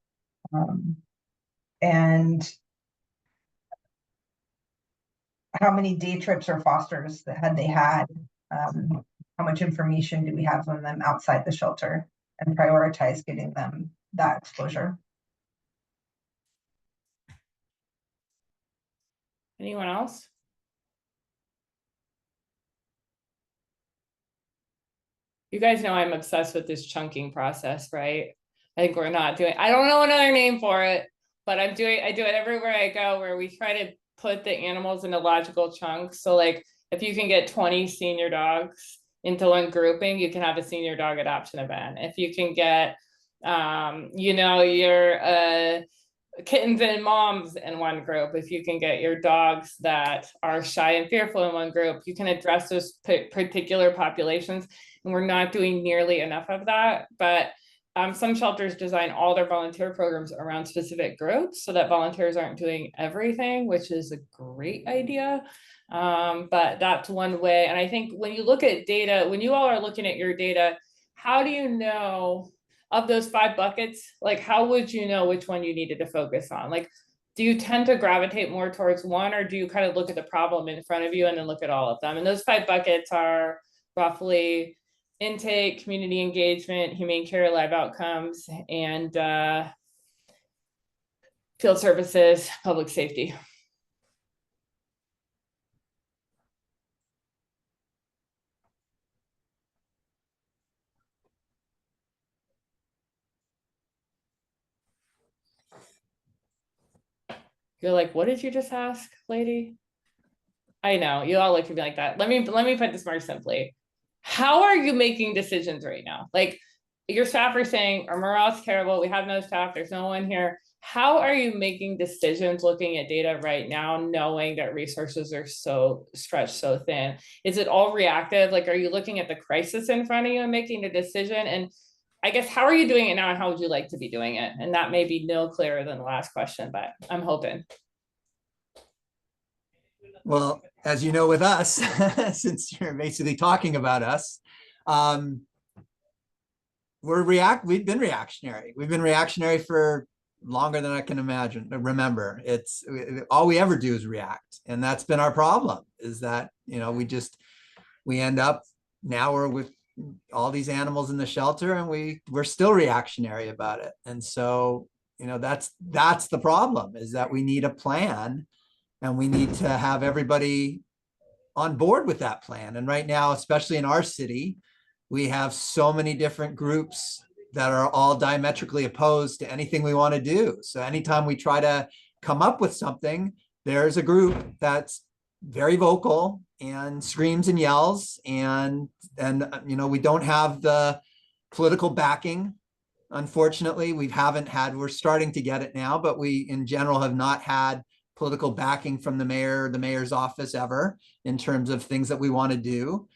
And how many day trips or fosters that they had. How much information do we have on them outside the shelter, and prioritize getting them that exposure. Anyone else? You guys know I'm obsessed with this chunking process, right? I think we're not doing, I don't know another name for it, but I do it everywhere I go, where we try to put the animals into logical chunks. So like, if you can get 20 senior dogs into one grouping, you can have a senior dog adoption event. If you can get, your kittens and moms in one group, if you can get your dogs that are shy and fearful in one group, you can address those particular populations. And we're not doing nearly enough of that. But some shelters design all their volunteer programs around specific groups so that volunteers aren't doing everything, which is a great idea. But that's one way. And I think when you look at data, when you all are looking at your data, how do you know of those 5 buckets? Like, how would you know which one you needed to focus on? Like, do you tend to gravitate more towards one, or do you kind of look at the problem in front of you and then look at all of them? And those 5 buckets are roughly intake, community engagement, humane care, live outcomes, and field services, public safety. You're like, what did you just ask, lady? I know, you all look at me like that. Let me put this more simply. How are you making decisions right now? Like, your staff are saying our morale's terrible, we have no staff, there's no one here. How are you making decisions looking at data right now, knowing that resources are so stretched so thin? Is it all reactive? Like, are you looking at the crisis in front of you and making a decision? And I guess, how are you doing it now, and how would you like to be doing it? And that may be no clearer than the last question, but I'm hoping. Well, as you know, with us, since you're basically talking about us, we've been reactionary. We've been reactionary for longer than I can remember. It's all we ever do is react. And that's been our problem, is that, we end up, now we're with all these animals in the shelter, and we're still reactionary about it. And so, that's the problem, is that we need a plan, and we need to have everybody on board with that plan. And right now, especially in our city, we have so many different groups that are all diametrically opposed to anything we want to do. So anytime we try to come up with something, there's a group that's very vocal and screams and yells, and we don't have the political backing. Unfortunately, we're starting to get it now, but we in general have not had political backing from the mayor's office ever, in terms of things that we want to do.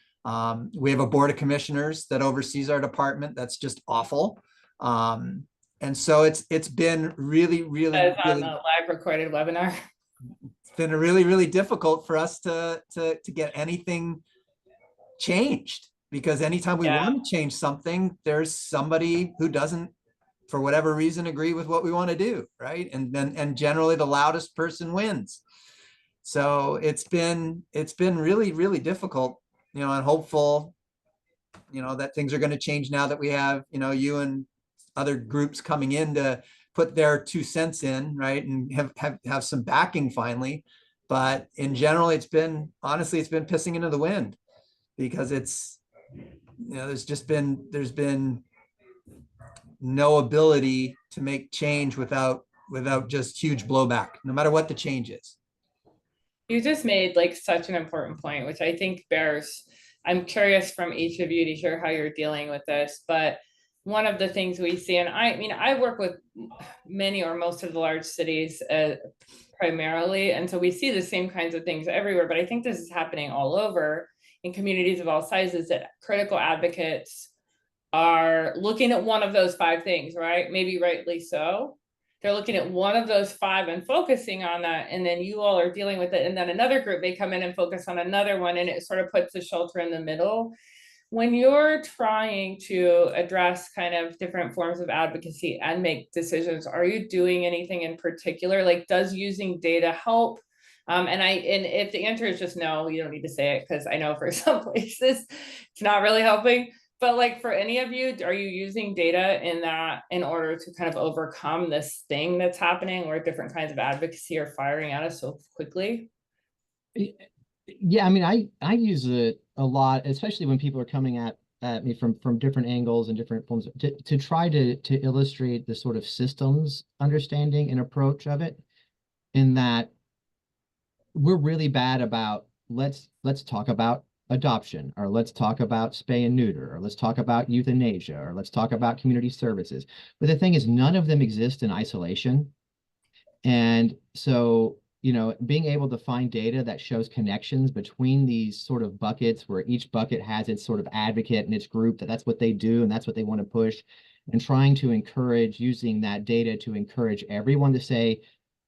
We have a board of commissioners that oversees our department. That's just awful. And so it's been really, That is on the live recorded webinar. It's been really, really difficult for us to get anything changed, because anytime we want to change something, there's somebody who doesn't, for whatever reason, agree with what we want to do, right? And generally the loudest person wins. So it's been really, really difficult, and hopeful, that things are going to change now that we have, you and other groups coming in to put their 2 cents in, right? And have some backing finally. But in general, honestly, it's been pissing into the wind, because there's been no ability to make change without just huge blowback, no matter what the change is. You just made like such an important point, which I think I'm curious from each of you to hear how you're dealing with this, but one of the things we see, and I work with many or most of the large cities primarily, and so we see the same kinds of things everywhere, but I think this is happening all over in communities of all sizes, that critical advocates are looking at one of those 5 things, right? Maybe rightly so. They're looking at one of those 5 and focusing on that. And then you all are dealing with it. And then another group may come in and focus on another one. And it sort of puts the shelter in the middle. When you're trying to address kind of different forms of advocacy and make decisions, are you doing anything in particular? Like, does using data help? And if the answer is just no, you don't need to say it, because I know for some places it's not really helping. But like, for any of you, are you using data in order to kind of overcome this thing that's happening, where different kinds of advocacy are firing at us so quickly? Yeah, I use it a lot, especially when people are coming at me from different angles and different forms to try to illustrate the sort of systems understanding and approach of it, in that we're really bad about let's talk about adoption, or let's talk about spay and neuter, or let's talk about euthanasia, or let's talk about community services. But the thing is, none of them exist in isolation. And so, being able to find data that shows connections between these sort of buckets, where each bucket has its sort of advocate and its group, that's what they do and that's what they want to push, and trying to encourage, using that data to encourage everyone to say,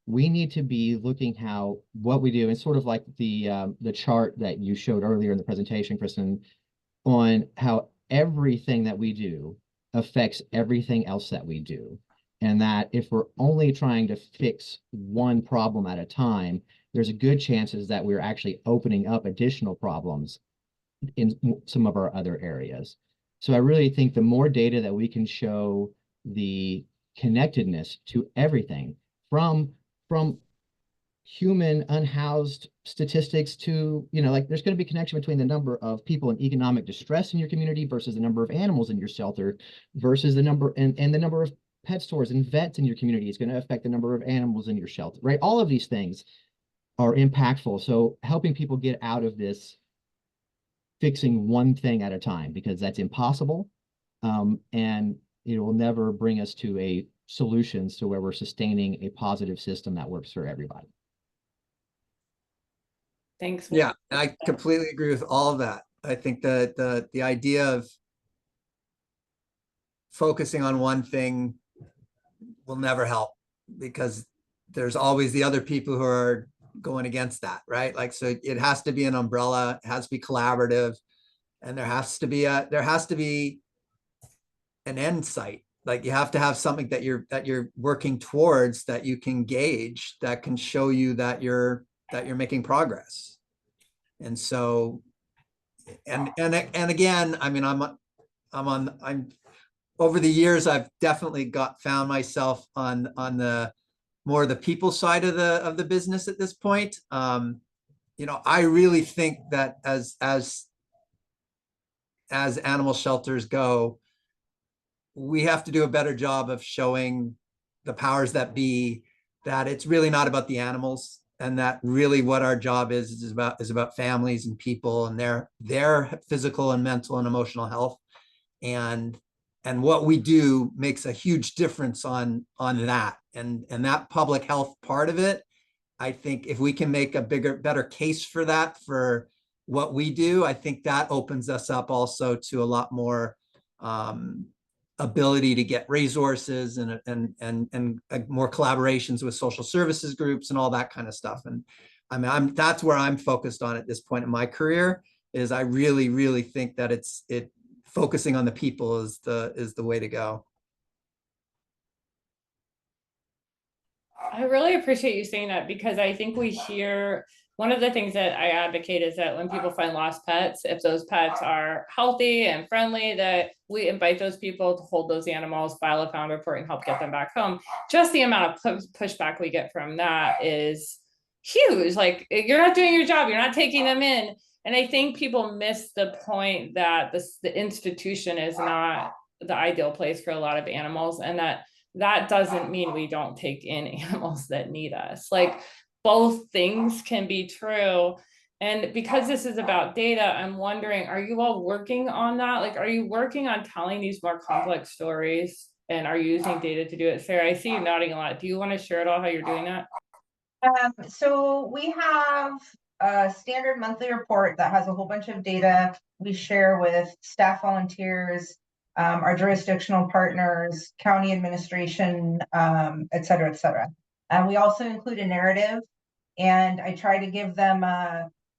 we need to be looking what we do, and sort of like the chart that you showed earlier in the presentation, Kristen, on how everything that we do affects everything else that we do. And that if we're only trying to fix one problem at a time, there's a good chances that we're actually opening up additional problems in some of our other areas. So I really think the more data that we can show the connectedness to everything, from human unhoused statistics to, like, there's going to be connection between the number of people in economic distress in your community versus the number of animals in your shelter versus the number and the number of pet stores and vets in your community. It's going to affect the number of animals in your shelter, right? All of these things are impactful. So helping people get out of this fixing one thing at a time, because that's impossible. And it will never bring us to a solutions to where we're sustaining a positive system that works for everybody. Thanks. Yeah, I completely agree with all of that. I think that the idea of focusing on one thing will never help, because there's always the other people who are going against that, right? Like, so it has to be an umbrella, it has to be collaborative, and there has to be an end sight. Like, you have to have something that you're working towards, that you can gauge, that can show you that you're making progress. And so, and again, I mean, I'm over the years, I've definitely found myself on the more the people side of the business at this point. You know, I really think that as animal shelters go, we have to do a better job of showing the powers that be that it's really not about the animals, and that really what our job is about families and people and their physical and mental and emotional health. And what we do makes a huge difference on that. And that public health part of it, I think if we can make a better case for that, for what we do, I think that opens us up also to a lot more ability to get resources and more collaborations with social services groups and all that kind of stuff. And I mean, that's where I'm focused on at this point in my career, is I really, really think that focusing on the people is the way to go. I really appreciate you saying that, because I think we hear, one of the things that I advocate is that when people find lost pets, if those pets are healthy and friendly, that we invite those people to hold those animals, file a found report, and help get them back home. Just the amount of pushback we get from that is huge. Like, you're not doing your job, you're not taking them in. And I think people miss the point that the institution is not the ideal place for a lot of animals, and that doesn't mean we don't take in animals that need us. Like, both things can be true. And because this is about data, I'm wondering, are you all working on that? Like, are you working on telling these more complex stories, and are you using data to do it? Sarah, I see you nodding a lot. Do you want to share at all how you're doing that? So we have a standard monthly report that has a whole bunch of data we share with staff, volunteers, our jurisdictional partners, county administration, et cetera, et cetera. And we also include a narrative, and I try to give them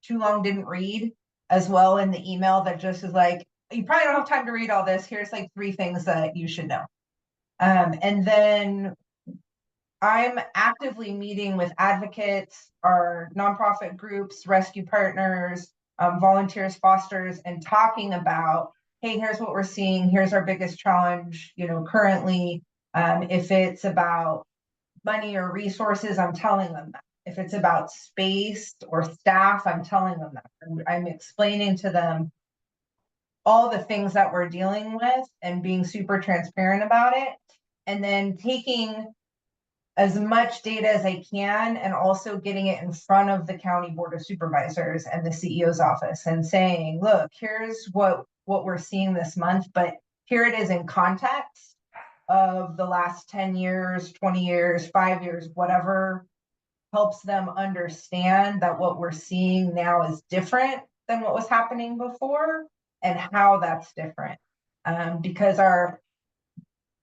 too long didn't read as well in the email, that just is like, you probably don't have time to read all this. Here's like 3 things that you should know. And then I'm actively meeting with advocates, our nonprofit groups, rescue partners, volunteers, fosters, and talking about, hey, here's what we're seeing. Here's our biggest challenge, currently. If it's about money or resources, I'm telling them that. If it's about space or staff, I'm telling them that. I'm explaining to them all the things that we're dealing with and being super transparent about it. And then taking as much data as I can, and also getting it in front of the county board of supervisors and the CEO's office, and saying, look, here's what we're seeing this month, but here it is in context of the last 10 years, 20 years, 5 years, whatever helps them understand that what we're seeing now is different than what was happening before, and how that's different. Because our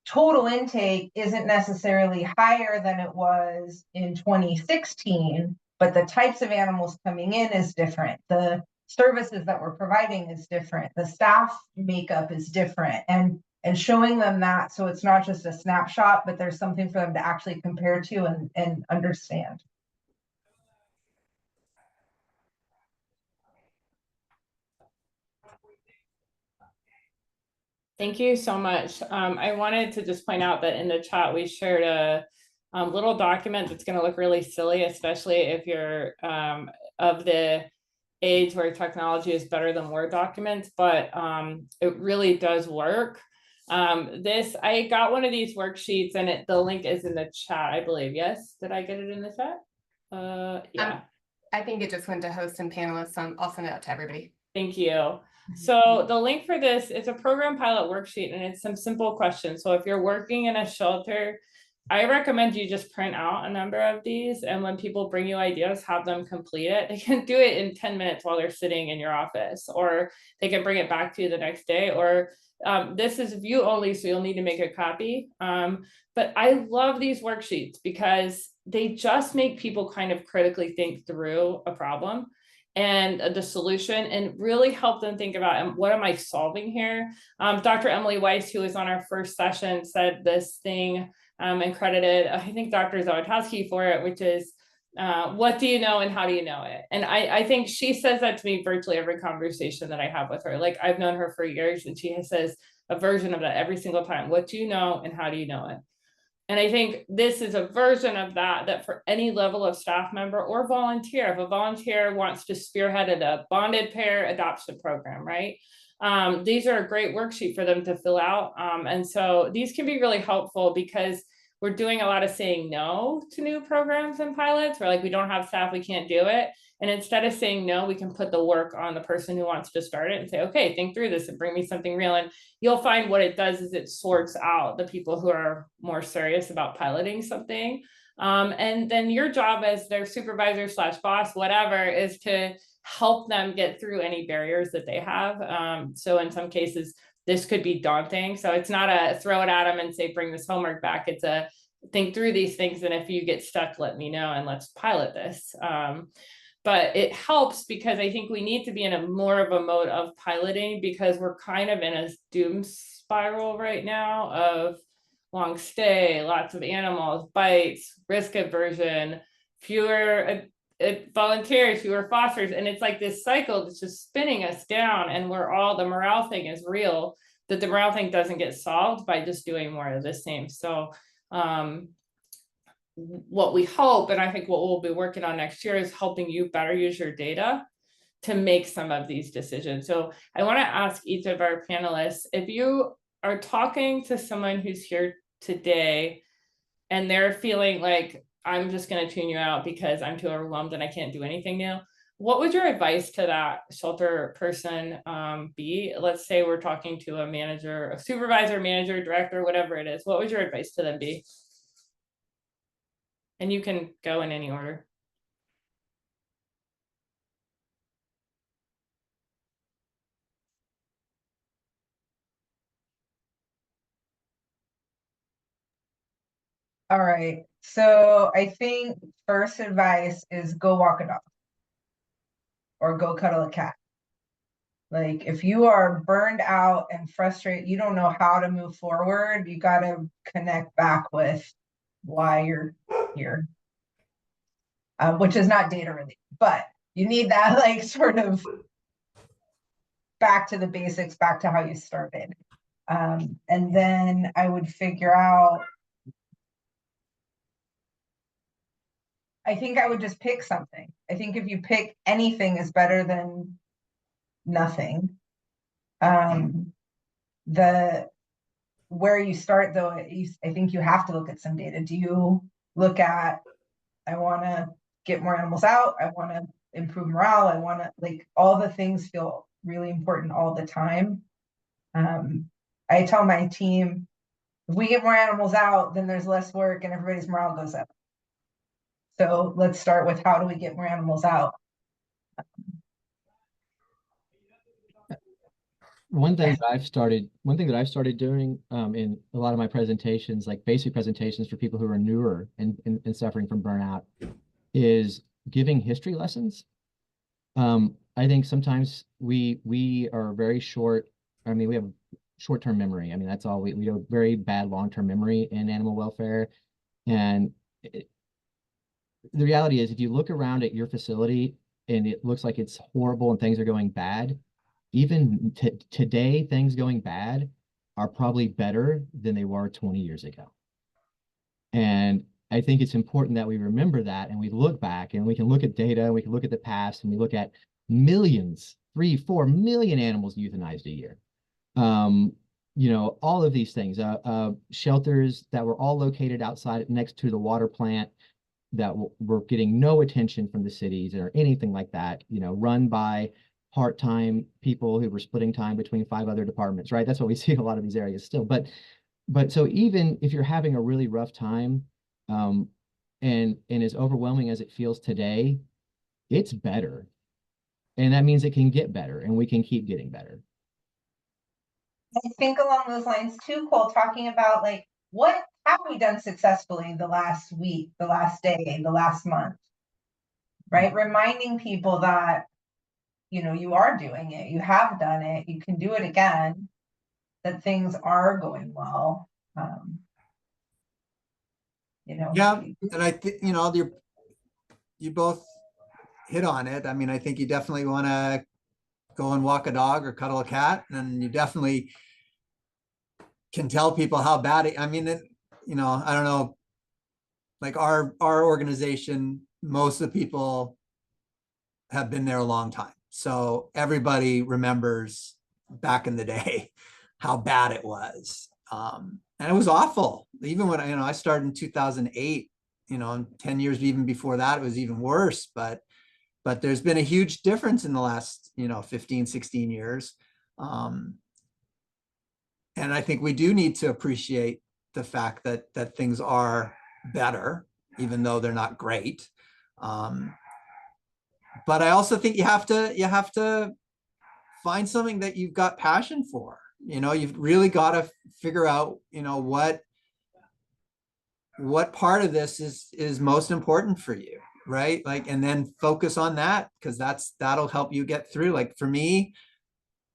total intake isn't necessarily higher than it was in 2016, but the types of animals coming in is different. The services that we're providing is different. The staff makeup is different, and showing them that, so it's not just a snapshot, but there's something for them to actually compare to and understand. Thank you so much. I wanted to just point out that in the chat, we shared a little document that's going to look really silly, especially if you're of the age where technology is better than Word documents, but it really does work. I got one of these worksheets and the link is in the chat, I believe. Yes, did I get it in the chat? Yeah. I think it just went to hosts and panelists. I'll send it out to everybody. Thank you. So the link for this is a program pilot worksheet and it's some simple questions. So if you're working in a shelter, I recommend you just print out a number of these, and when people bring you ideas, have them complete it. They can do it in 10 minutes while they're sitting in your office, or they can bring it back to you the next day, or this is view only, so you'll need to make a copy. But I love these worksheets because they just make people kind of critically think through a problem and the solution, and really help them think about what am I solving here. Dr. Emily Weiss, who was on our first session, said this thing and credited, I think, Dr. Zawatowski for it, which is, what do you know and how do you know it? And I think she says that to me virtually every conversation that I have with her. Like, I've known her for years and she says a version of that every single time. What do you know and how do you know it? And I think this is a version of that for any level of staff member or volunteer. If a volunteer wants to spearhead a bonded pair adoption program, right? These are a great worksheet for them to fill out. And so these can be really helpful because we're doing a lot of saying no to new programs and pilots. We're like, we don't have staff, we can't do it. And instead of saying no, we can put the work on the person who wants to start it and say, okay, think through this and bring me something real. And you'll find what it does is it sorts out the people who are more serious about piloting something. And then your job as their supervisor / boss, whatever, is to help them get through any barriers that they have. So in some cases, this could be daunting. So it's not a throw it at them and say, bring this homework back. It's a think through these things. And if you get stuck, let me know and let's pilot this. But it helps because I think we need to be in a more of a mode of piloting because we're kind of in a doom spiral right now of long stay, lots of animals, bites, risk aversion, fewer volunteers, fewer fosters. And it's like this cycle that's just spinning us down, and the morale thing is real, that the morale thing doesn't get solved by just doing more of the same. So what we hope, and I think what we'll be working on next year, is helping you better use your data to make some of these decisions. So I want to ask each of our panelists, if you are talking to someone who's here today and they're feeling like, I'm just going to tune you out because I'm too overwhelmed and I can't do anything new, what would your advice to that shelter person be? Let's say we're talking to a manager, a supervisor, manager, director, whatever it is. What would your advice to them be? And you can go in any order. All right, so I think first advice is go walk a dog or go cuddle a cat. Like, if you are burned out and frustrated, you don't know how to move forward, you got to connect back with why you're here, which is not data related, but you need that, like, sort of back to the basics, back to how you started. And then I would figure out, I think I would just pick something. I think if you pick anything is better than nothing. Where you start though, I think you have to look at some data. Do you look at, I want to get more animals out, I want to improve morale, I want to, like, all the things feel really important all the time. I tell my team, if we get more animals out, then there's less work and everybody's morale goes up. So let's start with, how do we get more animals out? One thing that I've started doing in a lot of my presentations, like basic presentations for people who are newer and suffering from burnout, is giving history lessons. I think sometimes we are very short. I mean, we have short-term memory. I mean, that's all we have very bad long-term memory in animal welfare. And the reality is, if you look around at your facility and it looks like it's horrible and things are going bad, even today, things going bad are probably better than they were 20 years ago. And I think it's important that we remember that, and we look back and we can look at data, and we can look at the past, and we look at millions, 3-4 million animals euthanized a year. you know, all of these things, shelters that were all located outside next to the water plant that were getting no attention from the cities or anything like that, you know, run by part-time people who were splitting time between 5 other departments, right? That's what we see in a lot of these areas still. But so even if you're having a really rough time, and as overwhelming as it feels today, it's better. And that means it can get better and we can keep getting better. I think along those lines too, Cole, talking about like, what have we done successfully the last week, the last day, the last month, right? Reminding people that, you know, you are doing it, you have done it, you can do it again, that things are going well. You know. Yeah, and I think, you know, you both hit on it. I mean, I think you definitely want to go and walk a dog or cuddle a cat, and you definitely can tell people how bad it, I mean, you know, I don't know, like our organization, most of the people have been there a long time. So everybody remembers back in the day how bad it was. And it was awful. Even when, you know, I started in 2008, you know, and 10 years even before that, it was even worse. But there's been a huge difference in the last, you know, 15, 16 years. And I think we do need to appreciate the fact that things are better, even though they're not great. But I also think you have to find something that you've got passion for. You know, you've really got to figure out, you know, what part of this is most important for you, right? Like, and then focus on that, because that'll help you get through. Like for me,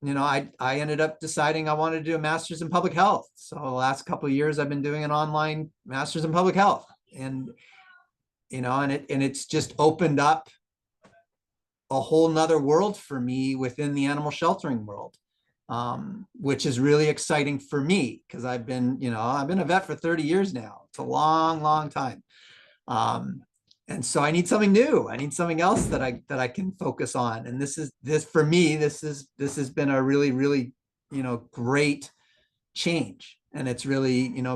you know, I ended up deciding I wanted to do a master's in public health. So the last couple of years I've been doing an online master's in public health, and you know, and it's just opened up a whole nother world for me within the animal sheltering world, which is really exciting for me, because I've been a vet for 30 years now. It's a long, long time. And so I need something new. I need something else that I can focus on. And this for me, this has been a really, really, you know, great change. And it's really, you know,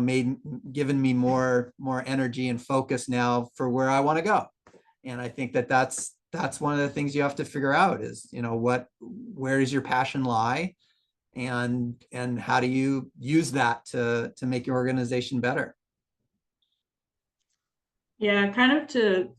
given me more energy and focus now for where I want to go. And I think that's one of the things you have to figure out is, you know, where does your passion lie, and how do you use that to make your organization better? Yeah, kind of to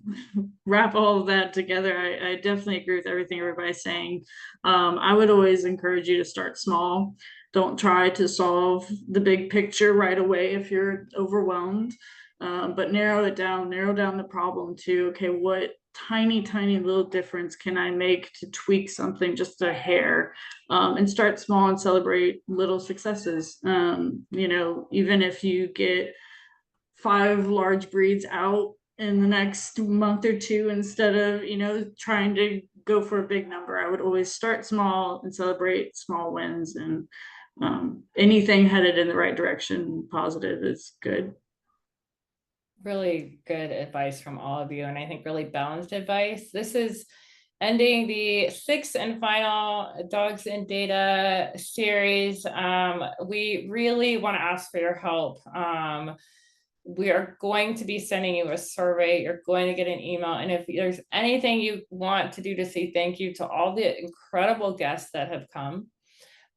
wrap all of that together, I definitely agree with everything everybody's saying. I would always encourage you to start small. Don't try to solve the big picture right away if you're overwhelmed, but narrow down the problem to, okay, what tiny little difference can I make to tweak something just a hair, and start small and celebrate little successes. You know, even if you get 5 large breeds out in the next month or two, instead of, you know, trying to go for a big number, I would always start small and celebrate small wins, and anything headed in the right direction, positive, is good. Really good advice from all of you, and I think really balanced advice. This is ending the 6th and final Dogs and Data series. We really want to ask for your help. We are going to be sending you a survey. You're going to get an email. And if there's anything you want to do to say thank you to all the incredible guests that have come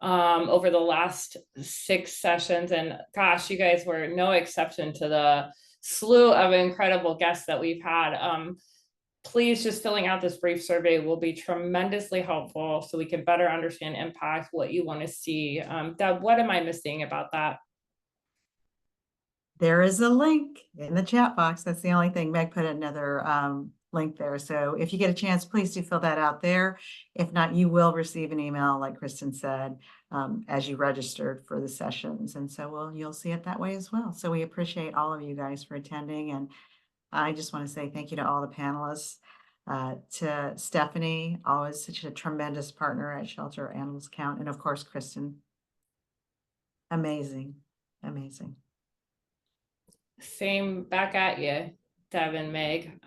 over the last 6 sessions, and gosh, you guys were no exception to the slew of incredible guests that we've had. Please, just filling out this brief survey will be tremendously helpful, so we can better understand impact, what you want to see. Deb, what am I missing about that? There is a link in the chat box. That's the only thing. Meg put another link there. So if you get a chance, please do fill that out there. If not, you will receive an email, like Kristen said, as you registered for the sessions. And so you'll see it that way as well. So we appreciate all of you guys for attending. And I just want to say thank you to all the panelists, to Stephanie, always such a tremendous partner at Shelter Animals Count. And of course, Kristen. Amazing, amazing. Same back at you. Deb and Meg.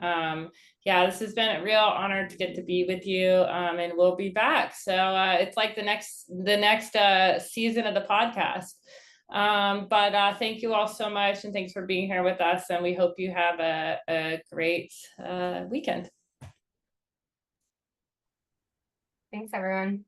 Yeah, this has been a real honor to get to be with you, and we'll be back. So it's like the next season of the podcast. But thank you all so much, and thanks for being here with us. And we hope you have a great weekend. Thanks, everyone.